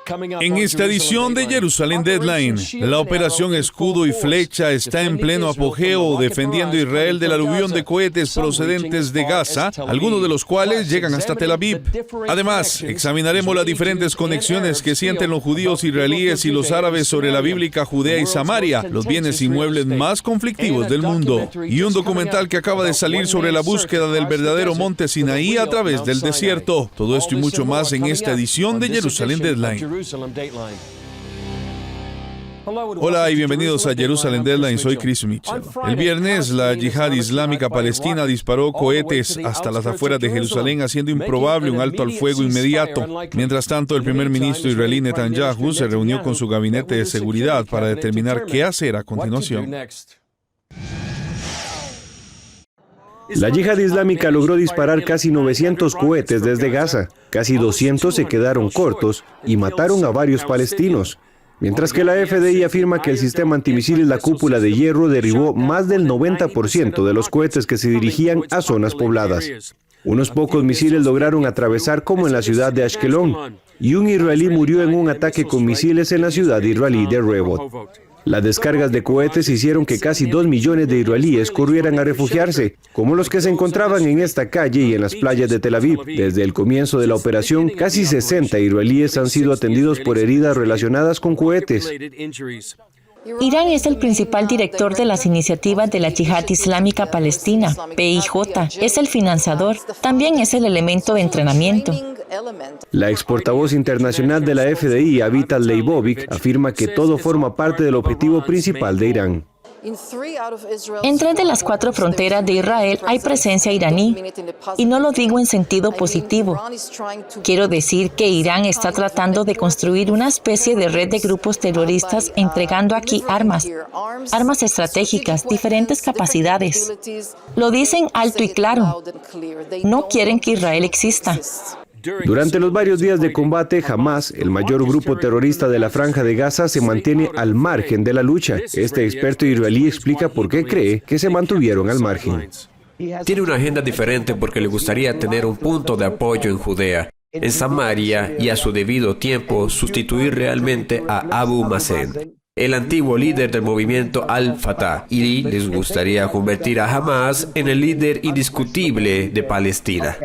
En esta edición de Jerusalén Deadline, la operación Escudo y Flecha está en pleno apogeo defendiendo a Israel del aluvión de cohetes procedentes de Gaza, algunos de los cuales llegan hasta Tel Aviv. Además, examinaremos las diferentes conexiones que sienten los judíos israelíes y los árabes sobre la bíblica Judea y Samaria, los bienes inmuebles más conflictivos del mundo, y un documental que acaba de salir sobre la búsqueda del verdadero monte Sinaí a través del desierto. Todo esto y mucho más en esta edición de Jerusalén Deadline. Hola y bienvenidos a Jerusalén Deadline, soy Chris Mitchell. El viernes, la Yihad Islámica Palestina disparó cohetes hasta las afueras de Jerusalén, haciendo improbable un alto al fuego inmediato. Mientras tanto, el primer ministro israelí Netanyahu se reunió con su gabinete de seguridad para determinar qué hacer a continuación. La Yihad Islámica logró disparar casi 900 cohetes desde Gaza. Casi 200 se quedaron cortos y mataron a varios palestinos. Mientras que la FDI afirma que el sistema antimisiles La Cúpula de Hierro derribó más del 90% de los cohetes que se dirigían a zonas pobladas. Unos pocos misiles lograron atravesar como en la ciudad de Ashkelon, y un israelí murió en un ataque con misiles en la ciudad israelí de Rehobot. Las descargas de cohetes hicieron que casi 2 millones de israelíes corrieran a refugiarse, como los que se encontraban en esta calle y en las playas de Tel Aviv. Desde el comienzo de la operación, casi 60 israelíes han sido atendidos por heridas relacionadas con cohetes. Irán es el principal director de las iniciativas de la Yihad Islámica Palestina, PIJ. Es el financiador, también es el elemento de entrenamiento. La ex portavoz internacional de la FDI, Avital Leibovich, afirma que todo forma parte del objetivo principal de Irán. En 3 de las 4 fronteras de Israel hay presencia iraní, y no lo digo en sentido positivo. Quiero decir que Irán está tratando de construir una especie de red de grupos terroristas entregando aquí armas estratégicas, diferentes capacidades. Lo dicen alto y claro. No quieren que Israel exista. Durante los varios días de combate, Hamas, el mayor grupo terrorista de la Franja de Gaza, se mantiene al margen de la lucha. Este experto israelí explica por qué cree que se mantuvieron al margen. Tiene una agenda diferente porque le gustaría tener un punto de apoyo en Judea, en Samaria y a su debido tiempo sustituir realmente a Abu Mazen, el antiguo líder del movimiento Al-Fatah, y les gustaría convertir a Hamas en el líder indiscutible de Palestina.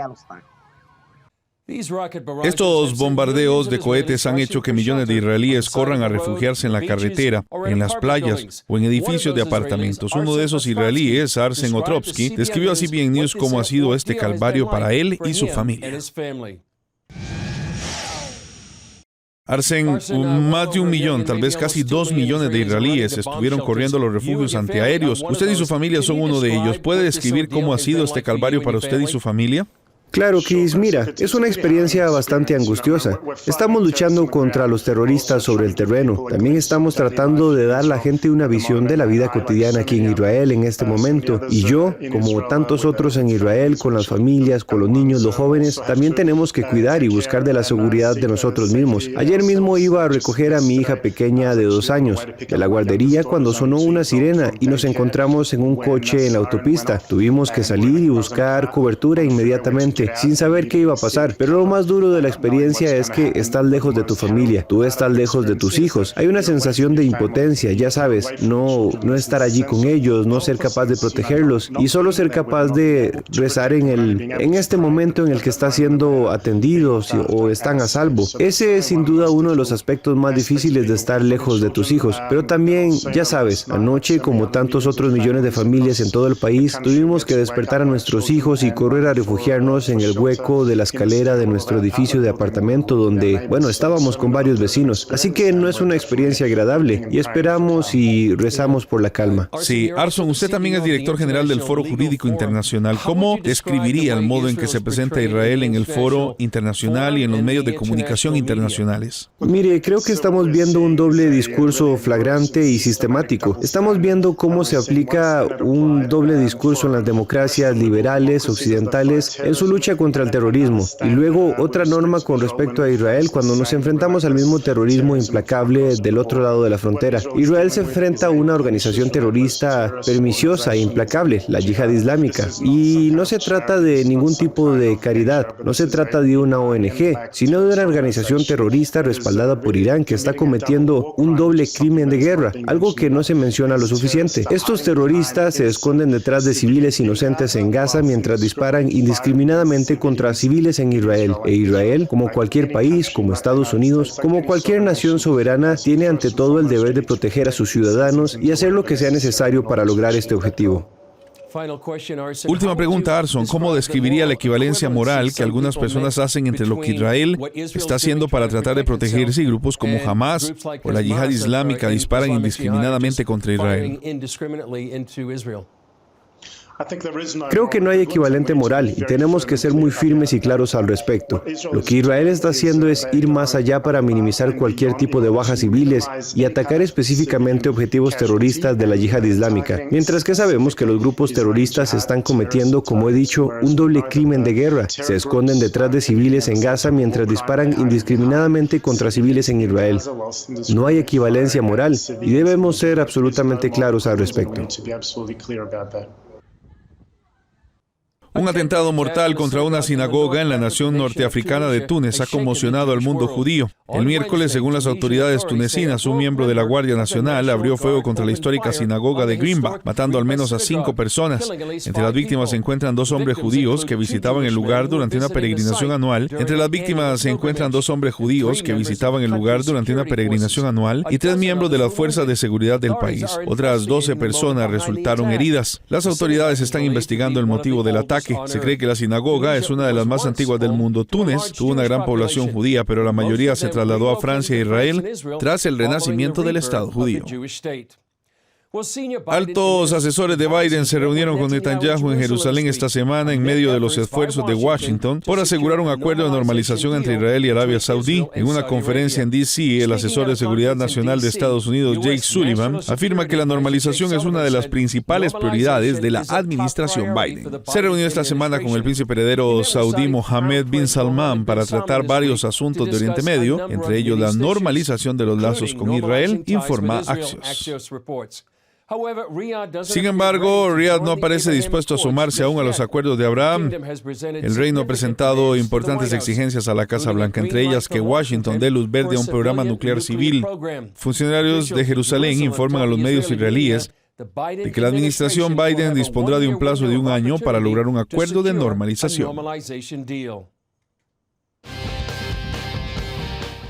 Estos bombardeos de cohetes han hecho que millones de israelíes corran a refugiarse en la carretera, en las playas o en edificios de apartamentos. Uno de esos israelíes, Arsen Otrovsky, describió a CBN News cómo ha sido este calvario para él y su familia. Arsen, más de 1 millón, tal vez casi 2 millones de israelíes estuvieron corriendo a los refugios antiaéreos. Usted y su familia son uno de ellos. ¿Puede describir cómo ha sido este calvario para usted y su familia? Claro, Chris, mira, es una experiencia bastante angustiosa. Estamos luchando contra los terroristas sobre el terreno. También estamos tratando de dar a la gente una visión de la vida cotidiana aquí en Israel en este momento. Y yo, como tantos otros en Israel, con las familias, con los niños, los jóvenes, también tenemos que cuidar y buscar de la seguridad de nosotros mismos. Ayer mismo iba a recoger a mi hija pequeña de 2 años de la guardería cuando sonó una sirena y nos encontramos en un coche en la autopista. Tuvimos que salir y buscar cobertura inmediatamente, sin saber qué iba a pasar. Pero lo más duro de la experiencia es que estás lejos de tu familia, tú estás lejos de tus hijos. Hay una sensación de impotencia, ya sabes, no estar allí con ellos, no ser capaz de protegerlos y solo ser capaz de rezar en este momento en el que estás siendo atendidos o están a salvo. Ese es sin duda uno de los aspectos más difíciles de estar lejos de tus hijos. Pero también, ya sabes, anoche, como tantos otros millones de familias en todo el país, tuvimos que despertar a nuestros hijos y correr a refugiarnos en el hueco de la escalera de nuestro edificio de apartamento donde, estábamos con varios vecinos. Así que no es una experiencia agradable y esperamos y rezamos por la calma. Sí, Arson, usted también es director general del Foro Jurídico Internacional. ¿Cómo describiría el modo en que se presenta Israel en el foro internacional y en los medios de comunicación internacionales? Mire, creo que estamos viendo un doble discurso flagrante y sistemático. Estamos viendo cómo se aplica un doble discurso en las democracias liberales occidentales en su lucha lucha contra el terrorismo. Y luego otra norma con respecto a Israel cuando nos enfrentamos al mismo terrorismo implacable del otro lado de la frontera. Israel se enfrenta a una organización terrorista perniciosa e implacable, la Yihad Islámica. Y no se trata de ningún tipo de caridad, no se trata de una ONG, sino de una organización terrorista respaldada por Irán que está cometiendo un doble crimen de guerra, algo que no se menciona lo suficiente. Estos terroristas se esconden detrás de civiles inocentes en Gaza mientras disparan indiscriminadamente contra civiles en Israel. E Israel, como cualquier país, como Estados Unidos, como cualquier nación soberana, tiene ante todo el deber de proteger a sus ciudadanos y hacer lo que sea necesario para lograr este objetivo. Última pregunta, Arson. ¿Cómo describiría la equivalencia moral que algunas personas hacen entre lo que Israel está haciendo para tratar de protegerse y grupos como Hamas o la Yihad Islámica disparan indiscriminadamente contra Israel? Creo que no hay equivalente moral y tenemos que ser muy firmes y claros al respecto. Lo que Israel está haciendo es ir más allá para minimizar cualquier tipo de bajas civiles y atacar específicamente objetivos terroristas de la Yihad Islámica, mientras que sabemos que los grupos terroristas están cometiendo, como he dicho, un doble crimen de guerra. Se esconden detrás de civiles en Gaza mientras disparan indiscriminadamente contra civiles en Israel. No hay equivalencia moral y debemos ser absolutamente claros al respecto. Un atentado mortal contra una sinagoga en la nación norteafricana de Túnez ha conmocionado al mundo judío. El miércoles, según las autoridades tunecinas, un miembro de la Guardia Nacional abrió fuego contra la histórica sinagoga de Greenbach, matando al menos a 5 personas. Entre las víctimas se encuentran 2 hombres judíos que visitaban el lugar durante una peregrinación anual. Entre las víctimas se encuentran 2 hombres judíos que visitaban el lugar durante una peregrinación anual y 3 miembros de las fuerzas de seguridad del país. Otras 12 personas resultaron heridas. Las autoridades están investigando el motivo del ataque. Se cree que la sinagoga es una de las más antiguas del mundo. Túnez tuvo una gran población judía, pero la mayoría se trasladó a Francia e Israel tras el renacimiento del Estado judío. Altos asesores de Biden se reunieron con Netanyahu en Jerusalén esta semana en medio de los esfuerzos de Washington por asegurar un acuerdo de normalización entre Israel y Arabia Saudí. En una conferencia en D.C., el asesor de Seguridad Nacional de Estados Unidos, Jake Sullivan, afirma que la normalización es una de las principales prioridades de la administración Biden. Se reunió esta semana con el príncipe heredero saudí Mohammed bin Salman para tratar varios asuntos de Oriente Medio, entre ellos la normalización de los lazos con Israel, informa Axios. Sin embargo, Riyadh no parece dispuesto a sumarse aún a los acuerdos de Abraham. El reino ha presentado importantes exigencias a la Casa Blanca, entre ellas que Washington dé luz verde a un programa nuclear civil. Funcionarios de Jerusalén informan a los medios israelíes de que la administración Biden dispondrá de un plazo de 1 año para lograr un acuerdo de normalización.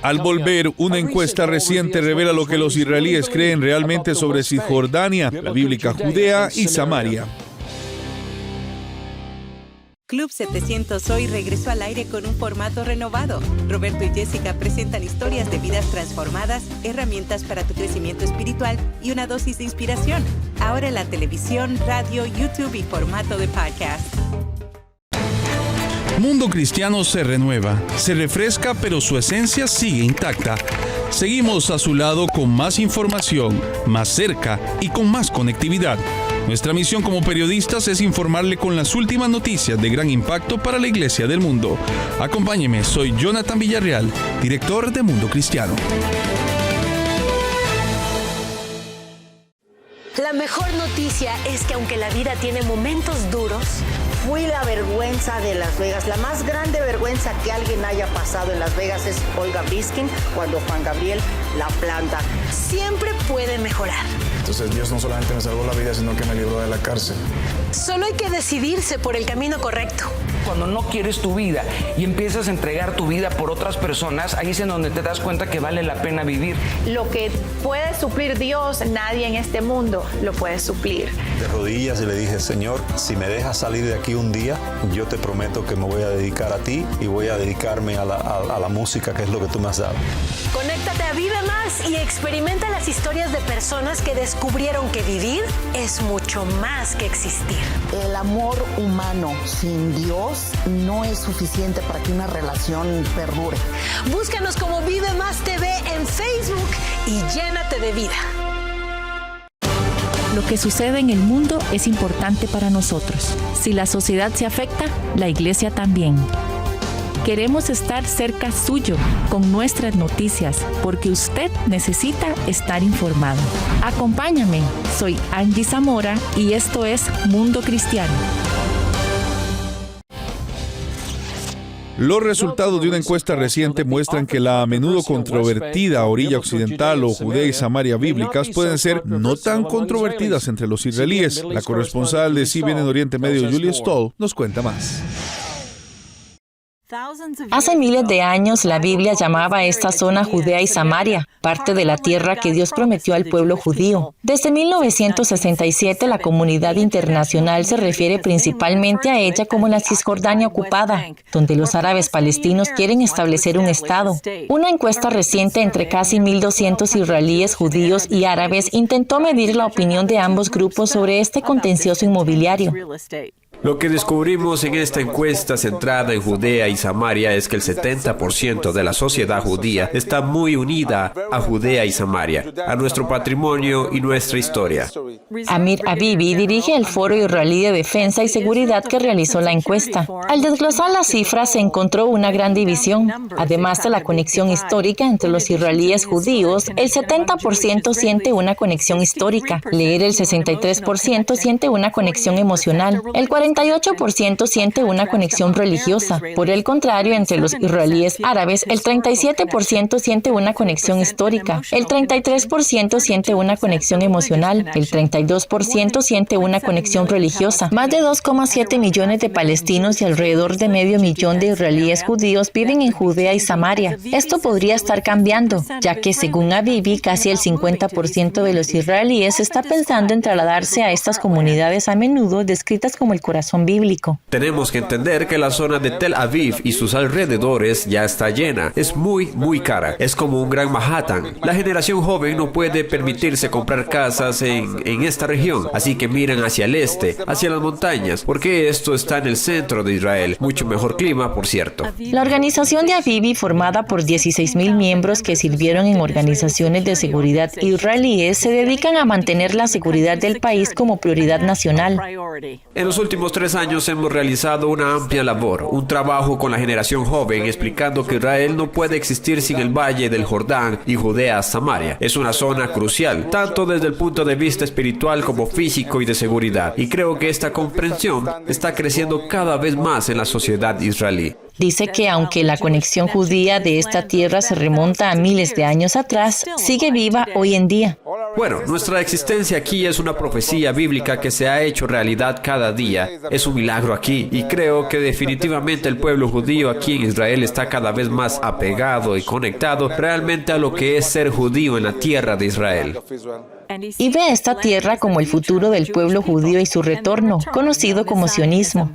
Al volver, una encuesta reciente revela lo que los israelíes creen realmente sobre Cisjordania, la bíblica Judea y Samaria. Club 700 hoy regresó al aire con un formato renovado. Roberto y Jessica presentan historias de vidas transformadas, herramientas para tu crecimiento espiritual y una dosis de inspiración. Ahora en la televisión, radio, YouTube y formato de podcast. Mundo Cristiano se renueva, se refresca, pero su esencia sigue intacta. Seguimos a su lado con más información, más cerca y con más conectividad. Nuestra misión como periodistas es informarle con las últimas noticias de gran impacto para la Iglesia del mundo. Acompáñeme, soy Jonathan Villarreal, director de Mundo Cristiano. La mejor noticia es que aunque la vida tiene momentos duros, fui la vergüenza de Las Vegas. La más grande vergüenza que alguien haya pasado en Las Vegas es Olga Biskin cuando Juan Gabriel la planta. Siempre puede mejorar. Entonces Dios no solamente me salvó la vida, sino que me libró de la cárcel. Solo hay que decidirse por el camino correcto. Cuando no quieres tu vida y empiezas a entregar tu vida por otras personas, ahí es en donde te das cuenta que vale la pena vivir. Lo que puede suplir Dios, nadie en este mundo lo puede suplir. De rodillas y le dije, Señor, si me dejas salir de aquí un día, yo te prometo que me voy a dedicar a ti y voy a dedicarme a la música, que es lo que tú me has dado. Conéctate a Vive Más y experimenta las historias de personas que descubrieron que vivir es mucho más que existir. El amor humano sin Dios no es suficiente para que una relación perdure. Búscanos como Vive Más TV en Facebook y llénate de vida. Lo que sucede en el mundo es importante para nosotros. Si la sociedad se afecta, la iglesia también. Queremos estar cerca suyo con nuestras noticias, porque usted necesita estar informado. Acompáñame, soy Angie Zamora y esto es Mundo Cristiano. Los resultados de una encuesta reciente muestran que la a menudo controvertida orilla occidental o Judea y Samaria bíblicas pueden ser no tan controvertidas entre los israelíes. La corresponsal de CBN en Oriente Medio, Julia Stoll, nos cuenta más. Hace miles de años la Biblia llamaba a esta zona Judea y Samaria, parte de la tierra que Dios prometió al pueblo judío. Desde 1967 la comunidad internacional se refiere principalmente a ella como la Cisjordania ocupada, donde los árabes palestinos quieren establecer un estado. Una encuesta reciente entre casi 1,200 israelíes, judíos y árabes intentó medir la opinión de ambos grupos sobre este contencioso inmobiliario. Lo que descubrimos en esta encuesta centrada en Judea y Samaria es que el 70% de la sociedad judía está muy unida a Judea y Samaria, a nuestro patrimonio y nuestra historia. Amir Habibi dirige el Foro Israelí de Defensa y Seguridad que realizó la encuesta. Al desglosar las cifras se encontró una gran división. Además de la conexión histórica entre los israelíes judíos, el 70% siente una conexión histórica. Leer el 63% siente una conexión emocional. El 48% siente una conexión religiosa. Por el contrario, entre los israelíes árabes, el 37% siente una conexión histórica. El 33% siente una conexión emocional. El 32% siente una conexión religiosa. Más de 2,7 millones de palestinos y alrededor de 500,000 de israelíes judíos viven en Judea y Samaria. Esto podría estar cambiando, ya que según Habibi, casi el 50% de los israelíes está pensando en trasladarse a estas comunidades a menudo descritas como el corazón bíblico. Tenemos que entender que la zona de Tel Aviv y sus alrededores ya está llena. Es muy cara. Es como un gran Manhattan. La generación joven no puede permitirse comprar casas en esta región, así que miran hacia el este, hacia las montañas, porque esto está en el centro de Israel. Mucho mejor clima, por cierto. La organización de Habibi, formada por 16,000 miembros que sirvieron en organizaciones de seguridad israelíes, se dedican a mantener la seguridad del país como prioridad nacional. En los últimos 3 años hemos realizado una amplia labor, un trabajo con la generación joven explicando que Israel no puede existir sin el Valle del Jordán y Judea-Samaria. Es una zona crucial, tanto desde el punto de vista espiritual como físico y de seguridad. Y creo que esta comprensión está creciendo cada vez más en la sociedad israelí. Dice que aunque la conexión judía de esta tierra se remonta a miles de años atrás, sigue viva hoy en día. Bueno, nuestra existencia aquí es una profecía bíblica que se ha hecho realidad cada día. Es un milagro aquí y creo que definitivamente el pueblo judío aquí en Israel está cada vez más apegado y conectado realmente a lo que es ser judío en la tierra de Israel. Y ve a esta tierra como el futuro del pueblo judío y su retorno, conocido como sionismo.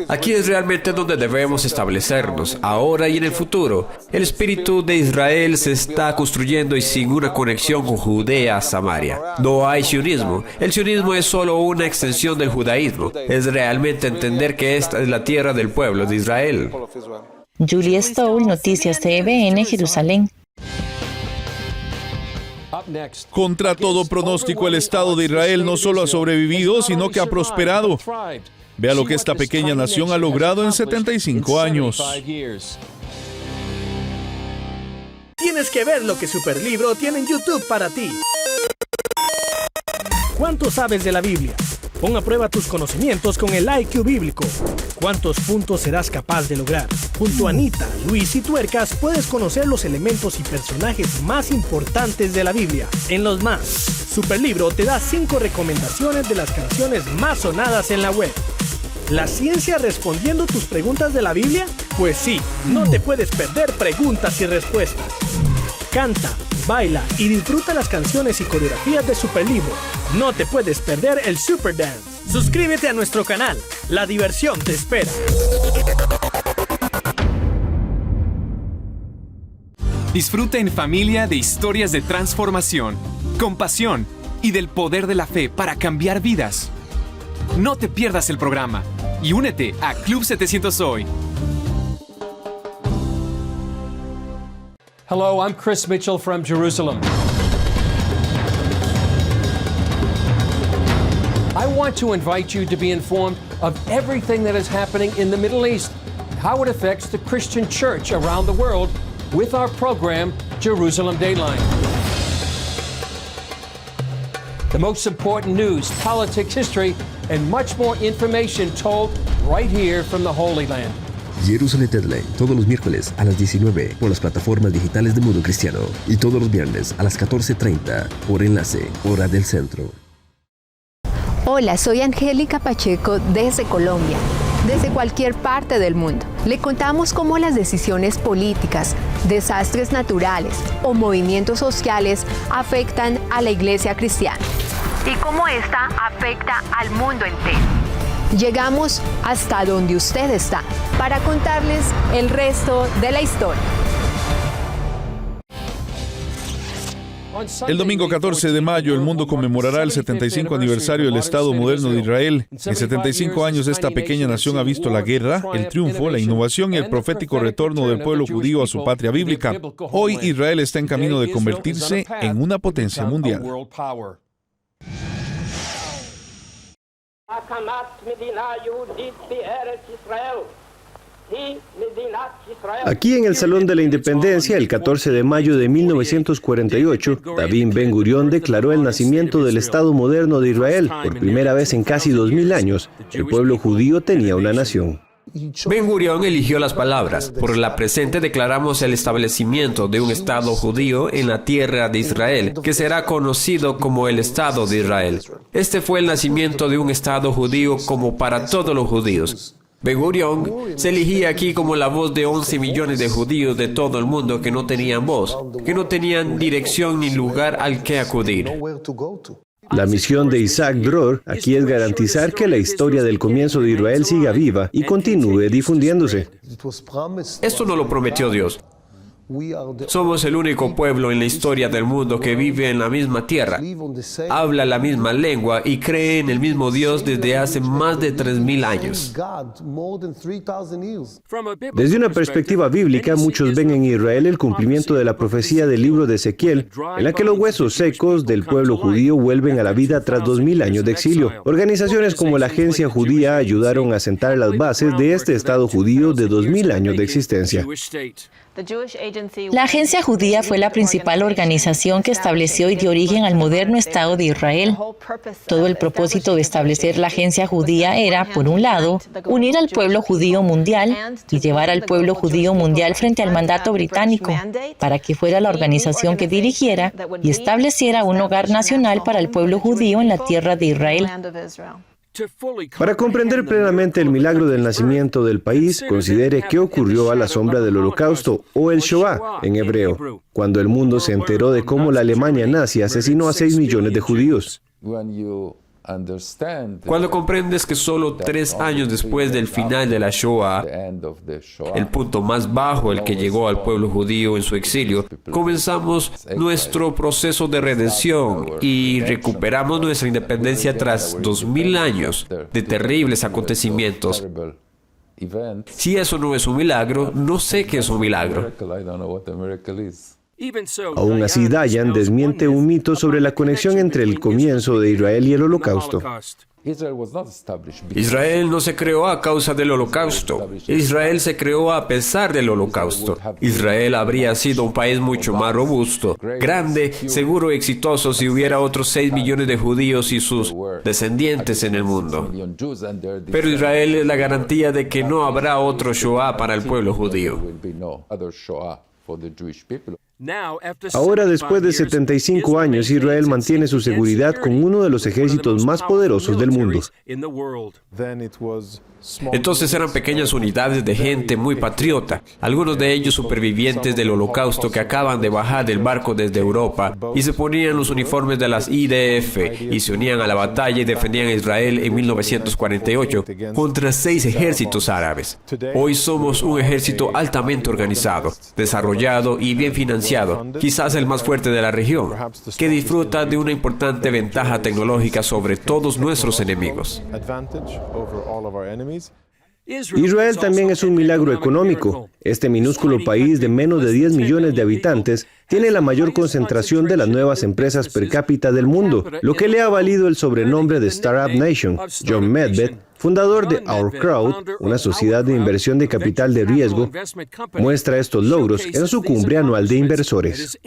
Aquí es realmente donde debemos establecernos, ahora y en el futuro. El espíritu de Israel se está construyendo y sin una conexión con Judea, Samaria. No hay sionismo. El sionismo es solo una extensión del judaísmo. Es realmente entender que esta es la tierra del pueblo de Israel. Julia Stoll, Noticias CBN, Jerusalén. Contra todo pronóstico, el Estado de Israel no solo ha sobrevivido, sino que ha prosperado. Vea lo que esta pequeña nación ha logrado en 75 años. Tienes que ver lo que Superlibro tiene en YouTube para ti. ¿Cuánto sabes de la Biblia? Pon a prueba tus conocimientos con el IQ bíblico. ¿Cuántos puntos serás capaz de lograr? Junto a Anita, Luis y Tuercas puedes conocer los elementos y personajes más importantes de la Biblia. En Los Más, Superlibro te da 5 recomendaciones de las canciones más sonadas en la web. ¿La ciencia respondiendo tus preguntas de la Biblia? Pues sí, no te puedes perder preguntas y respuestas. Canta, baila y disfruta las canciones y coreografías de Superlibro. No te puedes perder el Super Dance. Suscríbete a nuestro canal. La diversión te espera. Disfruta en familia de historias de transformación, compasión y del poder de la fe para cambiar vidas. No te pierdas el programa y únete a Club 700 Hoy. Hello, I'm Chris Mitchell from Jerusalem. want to invite you to be informed of everything that is happening in the Middle East, how it affects the Christian church around the world with our program, Jerusalem Dateline. The most important news, politics, history, and much more information told right here from the Holy Land. Jerusalem Deadline, todos los miércoles a las 19 por las plataformas digitales de Mundo Cristiano y todos los viernes a las 14:30 por Enlace, Hora del Centro. Hola, soy Angélica Pacheco desde Colombia. Desde cualquier parte del mundo, le contamos cómo las decisiones políticas, desastres naturales o movimientos sociales afectan a la iglesia cristiana y cómo esta afecta al mundo entero. Llegamos hasta donde usted está para contarles el resto de la historia. El domingo 14 de mayo, el mundo conmemorará el 75 aniversario del Estado moderno de Israel. En 75 años, esta pequeña nación ha visto la guerra, el triunfo, la innovación y el profético retorno del pueblo judío a su patria bíblica. Hoy, Israel está en camino de convertirse en una potencia mundial. Aquí en el Salón de la Independencia, el 14 de mayo de 1948, David Ben Gurión declaró el nacimiento del Estado moderno de Israel. Por primera vez en casi 2000 años, el pueblo judío tenía una nación. Ben Gurión eligió las palabras. Por la presente declaramos el establecimiento de un Estado judío en la tierra de Israel, que será conocido como el Estado de Israel. Este fue el nacimiento de un Estado judío como para todos los judíos. Ben Gurión se elegía aquí como la voz de 11 millones de judíos de todo el mundo que no tenían voz, que no tenían dirección ni lugar al que acudir. La misión de Isaac Dror aquí es garantizar que la historia del comienzo de Israel siga viva y continúe difundiéndose. Esto no lo prometió Dios. Somos el único pueblo en la historia del mundo que vive en la misma tierra, habla la misma lengua y cree en el mismo Dios desde hace más de 3,000 años. Desde una perspectiva bíblica, muchos ven en Israel el cumplimiento de la profecía del libro de Ezequiel, en la que los huesos secos del pueblo judío vuelven a la vida tras 2000 años de exilio. Organizaciones como la Agencia Judía ayudaron a sentar las bases de este Estado judío de 2000 años de existencia. La Agencia Judía fue la principal organización que estableció y dio origen al moderno Estado de Israel. Todo el propósito de establecer la Agencia Judía era, por un lado, unir al pueblo judío mundial y llevar al pueblo judío mundial frente al mandato británico, para que fuera la organización que dirigiera y estableciera un hogar nacional para el pueblo judío en la tierra de Israel. Para comprender plenamente el milagro del nacimiento del país, considere qué ocurrió a la sombra del Holocausto, o el Shoah en hebreo, cuando el mundo se enteró de cómo la Alemania nazi asesinó a 6 millones de judíos. Cuando comprendes que solo 3 años después del final de la Shoah, el punto más bajo al que llegó al pueblo judío en su exilio, comenzamos nuestro proceso de redención y recuperamos nuestra independencia tras 2000 años de terribles acontecimientos. Si eso no es un milagro, no sé qué es un milagro. Aún así, Dayan desmiente un mito sobre la conexión entre el comienzo de Israel y el Holocausto. Israel no se creó a causa del Holocausto. Israel se creó a pesar del Holocausto. Israel habría sido un país mucho más robusto, grande, seguro y exitoso si hubiera otros 6 millones de judíos y sus descendientes en el mundo. Pero Israel es la garantía de que no habrá otro Shoah para el pueblo judío. Ahora, después de 75 años, Israel mantiene su seguridad con uno de los ejércitos más poderosos del mundo. Entonces eran pequeñas unidades de gente muy patriota, algunos de ellos supervivientes del Holocausto que acaban de bajar del barco desde Europa y se ponían los uniformes de las IDF y se unían a la batalla y defendían a Israel en 1948 contra 6 ejércitos árabes. Hoy somos un ejército altamente organizado, desarrollado y bien financiado, quizás el más fuerte de la región, que disfruta de una importante ventaja tecnológica sobre todos nuestros enemigos. Israel también es un milagro económico. Este minúsculo país de menos de 10 millones de habitantes tiene la mayor concentración de las nuevas empresas per cápita del mundo, lo que le ha valido el sobrenombre de Startup Nation. John Medved, fundador de Our Crowd, una sociedad de inversión de capital de riesgo, muestra estos logros en su cumbre anual de inversores.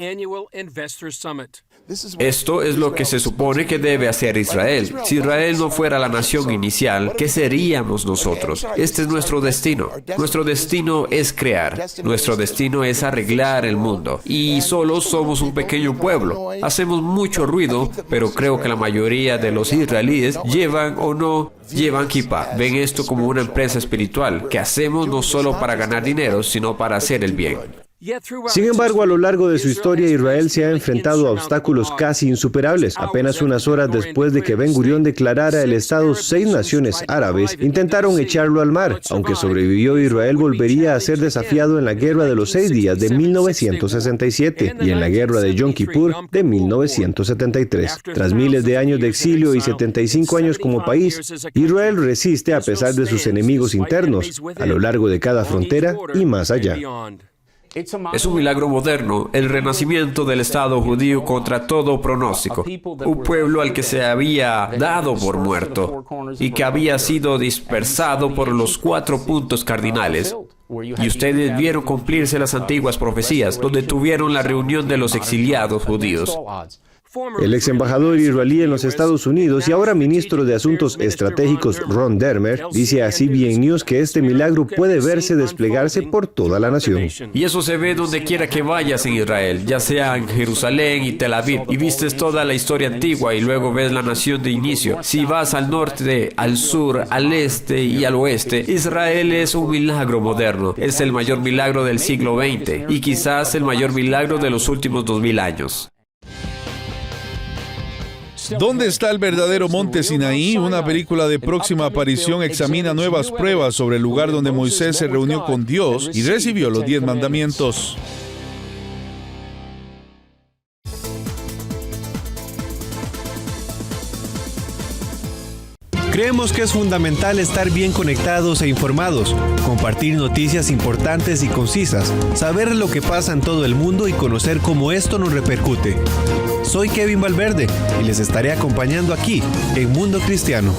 Esto es lo que se supone que debe hacer Israel. Si Israel no fuera la nación inicial, ¿qué seríamos nosotros? Este es nuestro destino. Nuestro destino es crear. Nuestro destino es arreglar el mundo. Y solo somos un pequeño pueblo. Hacemos mucho ruido, pero creo que la mayoría de los israelíes llevan o no llevan kippah. Ven esto como una empresa espiritual que hacemos no solo para ganar dinero, sino para hacer el bien. Sin embargo, a lo largo de su historia, Israel se ha enfrentado a obstáculos casi insuperables. Apenas unas horas después de que Ben Gurión declarara el Estado 6 naciones árabes, intentaron echarlo al mar. Aunque sobrevivió, Israel volvería a ser desafiado en la Guerra de los 6 días de 1967 y en la Guerra de Yom Kippur de 1973. Tras miles de años de exilio y 75 años como país, Israel resiste a pesar de sus enemigos internos, a lo largo de cada frontera y más allá. Es un milagro moderno, el renacimiento del Estado judío contra todo pronóstico. Un pueblo al que se había dado por muerto y que había sido dispersado por los 4 puntos cardinales. Y ustedes vieron cumplirse las antiguas profecías, donde tuvieron la reunión de los exiliados judíos. El ex embajador israelí en los Estados Unidos y ahora ministro de Asuntos Estratégicos Ron Dermer dice a CBN News que este milagro puede verse desplegarse por toda la nación. Y eso se ve donde quiera que vayas en Israel, ya sea en Jerusalén y Tel Aviv, y vistes toda la historia antigua y luego ves la nación de inicio. Si vas al norte, al sur, al este y al oeste, Israel es un milagro moderno. Es el mayor milagro del siglo XX y quizás el mayor milagro de los últimos 2000 años. ¿Dónde está el verdadero monte Sinaí? Una película de próxima aparición examina nuevas pruebas sobre el lugar donde Moisés se reunió con Dios y recibió los 10 mandamientos. Creemos que es fundamental estar bien conectados e informados, compartir noticias importantes y concisas, saber lo que pasa en todo el mundo y conocer cómo esto nos repercute. Soy Kevin Valverde y les estaré acompañando aquí en Mundo Cristiano.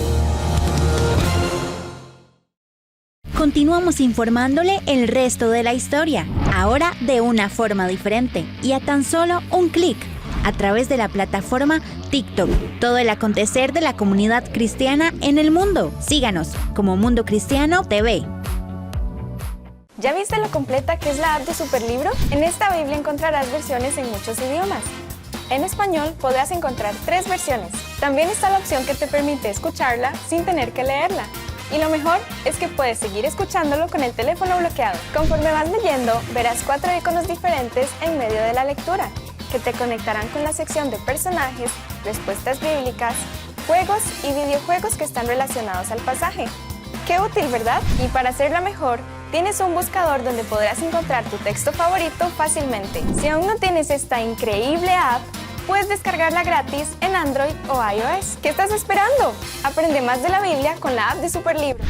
Continuamos informándole el resto de la historia, ahora de una forma diferente y a tan solo un clic, a través de la plataforma TikTok. Todo el acontecer de la comunidad cristiana en el mundo. Síganos como Mundo Cristiano TV. ¿Ya viste lo completa que es la app de Superlibro? En esta Biblia encontrarás versiones en muchos idiomas. En español podrás encontrar 3 versiones. También está la opción que te permite escucharla sin tener que leerla. Y lo mejor es que puedes seguir escuchándolo con el teléfono bloqueado. Conforme vas leyendo, verás 4 iconos diferentes en medio de la lectura, que te conectarán con la sección de personajes, respuestas bíblicas, juegos y videojuegos que están relacionados al pasaje. ¡Qué útil!, ¿verdad? Y para hacerla mejor, tienes un buscador donde podrás encontrar tu texto favorito fácilmente. Si aún no tienes esta increíble app, puedes descargarla gratis en Android o iOS. ¿Qué estás esperando? Aprende más de la Biblia con la app de Superlibro.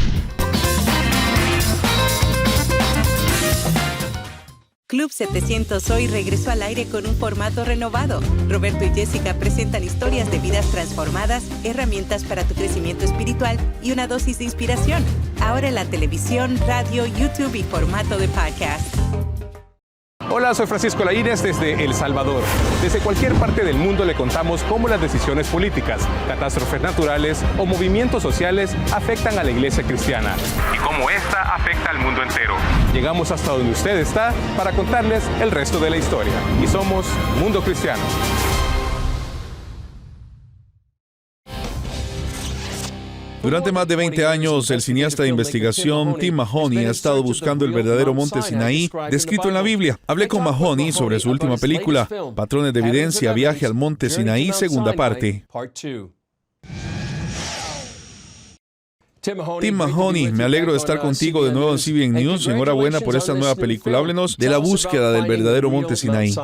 Club 700 hoy regresó al aire con un formato renovado. Roberto y Jessica presentan historias de vidas transformadas, herramientas para tu crecimiento espiritual y una dosis de inspiración. Ahora en la televisión, radio, YouTube y formato de podcast. Hola, soy Francisco Laínez desde El Salvador. Desde cualquier parte del mundo le contamos cómo las decisiones políticas, catástrofes naturales o movimientos sociales afectan a la iglesia cristiana y cómo esta afecta al mundo entero. Llegamos hasta donde usted está para contarles el resto de la historia. Y somos Mundo Cristiano. Durante más de 20 años, el cineasta de investigación Tim Mahoney ha estado buscando el verdadero monte Sinaí descrito en la Biblia. Hablé con Mahoney sobre su última película, Patrones de Evidencia, Viaje al Monte Sinaí, segunda parte. Tim Mahoney, me alegro de estar contigo de nuevo en CBN News y enhorabuena por esta nueva película. Háblenos de la búsqueda del verdadero monte Sinaí.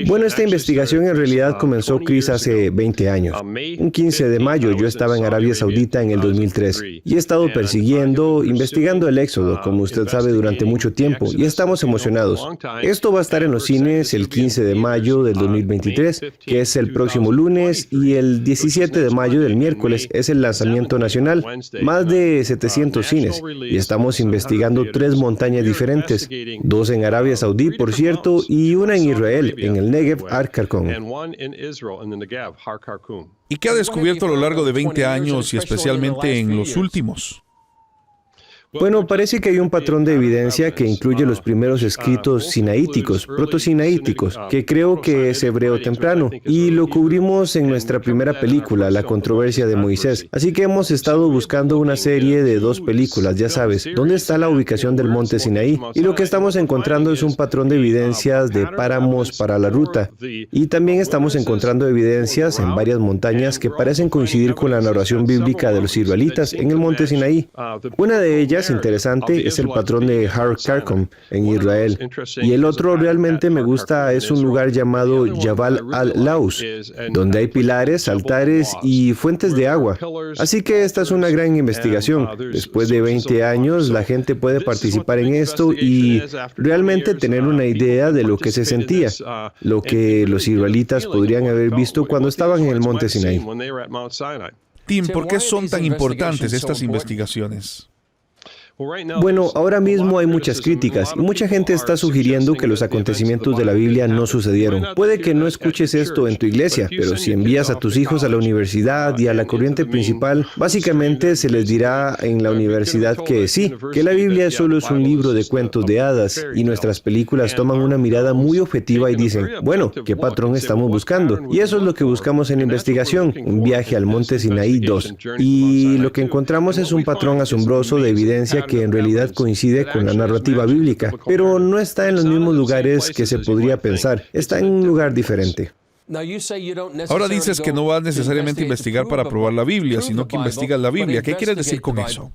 Bueno, esta investigación en realidad comenzó, Chris, hace 20 años. Un 15 de mayo yo estaba en Arabia Saudita en el 2003 y he estado persiguiendo, investigando el Éxodo, como usted sabe, durante mucho tiempo y estamos emocionados. Esto va a estar en los cines el 15 de mayo del 2023, que es el próximo lunes, y el 17 de mayo del miércoles es el lanzamiento nacional. Más de 700 cines y estamos investigando 3 montañas diferentes, 2 en Arabia Saudí, por cierto, y una en Israel, en el Negev Har Karkon. ¿Y qué ha descubierto a lo largo de 20 años y especialmente en los últimos? Bueno, parece que hay un patrón de evidencia que incluye los primeros escritos sinaíticos, protosinaíticos, que creo que es hebreo temprano, y lo cubrimos en nuestra primera película, La controversia de Moisés. Así que hemos estado buscando una serie de 2 películas, ya sabes, ¿dónde está la ubicación del monte Sinaí? Y lo que estamos encontrando es un patrón de evidencias de páramos para la ruta. Y también estamos encontrando evidencias en varias montañas que parecen coincidir con la narración bíblica de los israelitas en el monte Sinaí. Una de ellas interesante es el patrón de Har Karkon en Israel. Y el otro realmente me gusta, es un lugar llamado Jabal al-Laus, donde hay pilares, altares y fuentes de agua. Así que esta es una gran investigación. Después de 20 años, la gente puede participar en esto y realmente tener una idea de lo que se sentía, lo que los israelitas podrían haber visto cuando estaban en el monte Sinaí. Tim, ¿por qué son tan importantes estas investigaciones? Bueno, ahora mismo hay muchas críticas y mucha gente está sugiriendo que los acontecimientos de la Biblia no sucedieron. Puede que no escuches esto en tu iglesia, pero si envías a tus hijos a la universidad y a la corriente principal, básicamente se les dirá en la universidad que sí, que la Biblia solo es un libro de cuentos de hadas y nuestras películas toman una mirada muy objetiva y dicen, bueno, ¿qué patrón estamos buscando? Y eso es lo que buscamos en la investigación, un viaje al monte Sinaí 2. Y lo que encontramos es un patrón asombroso de evidencia que en realidad coincide con la narrativa bíblica, pero no está en los mismos lugares que se podría pensar, está en un lugar diferente. Ahora dices que no vas necesariamente a investigar para probar la Biblia, sino que investigas la Biblia. ¿Qué quieres decir con eso?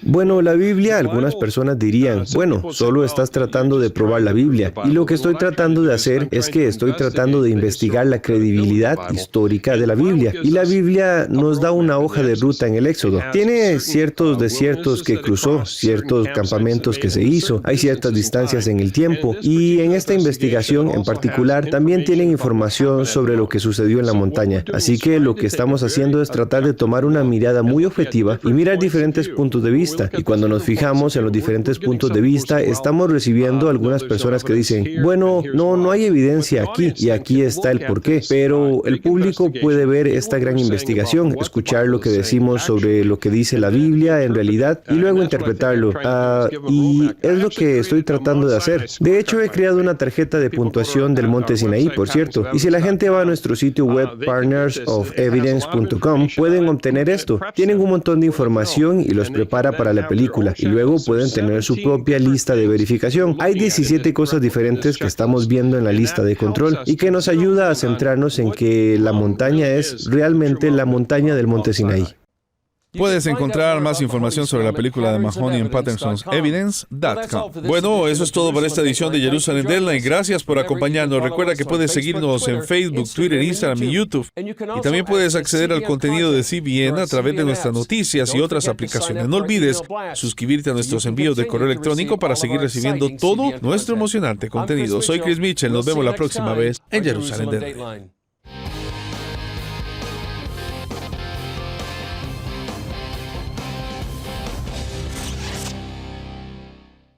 Bueno, la Biblia, algunas personas dirían, bueno, solo estás tratando de probar la Biblia. Y lo que estoy tratando de hacer es que estoy tratando de investigar la credibilidad histórica de la Biblia. Y la Biblia nos da una hoja de ruta en el Éxodo. Tiene ciertos desiertos que cruzó, ciertos campamentos que se hizo, hay ciertas distancias en el tiempo. Y en esta investigación en particular también tienen información sobre lo que sucedió en la montaña. Así que lo que estamos haciendo es tratar de tomar una mirada muy objetiva y mirar diferentes puntos de vista. Y cuando nos fijamos en los diferentes puntos de vista, estamos recibiendo algunas personas que dicen, bueno, no hay evidencia aquí, y aquí está el porqué. Pero el público puede ver esta gran investigación, escuchar lo que decimos sobre lo que dice la Biblia en realidad, y luego interpretarlo. Y es lo que estoy tratando de hacer. De hecho, he creado una tarjeta de puntuación del monte Sinaí, por cierto. Y si la gente va a nuestro sitio web partnersofevidence.com, pueden obtener esto. Tienen un montón de información y los prepara para la película, y luego pueden tener su propia lista de verificación. Hay 17 cosas diferentes que estamos viendo en la lista de control y que nos ayuda a centrarnos en que la montaña es realmente la montaña del monte Sinaí. Puedes encontrar más información sobre la película de Mahoney en pattersonsevidence.com. Bueno, eso es todo para esta edición de Jerusalem Deadline. Gracias por acompañarnos. Recuerda que puedes seguirnos en Facebook, Twitter, Instagram y YouTube. Y también puedes acceder al contenido de CBN a través de nuestras noticias y otras aplicaciones. No olvides suscribirte a nuestros envíos de correo electrónico para seguir recibiendo todo nuestro emocionante contenido. Soy Chris Mitchell. Nos vemos la próxima vez en Jerusalem Deadline.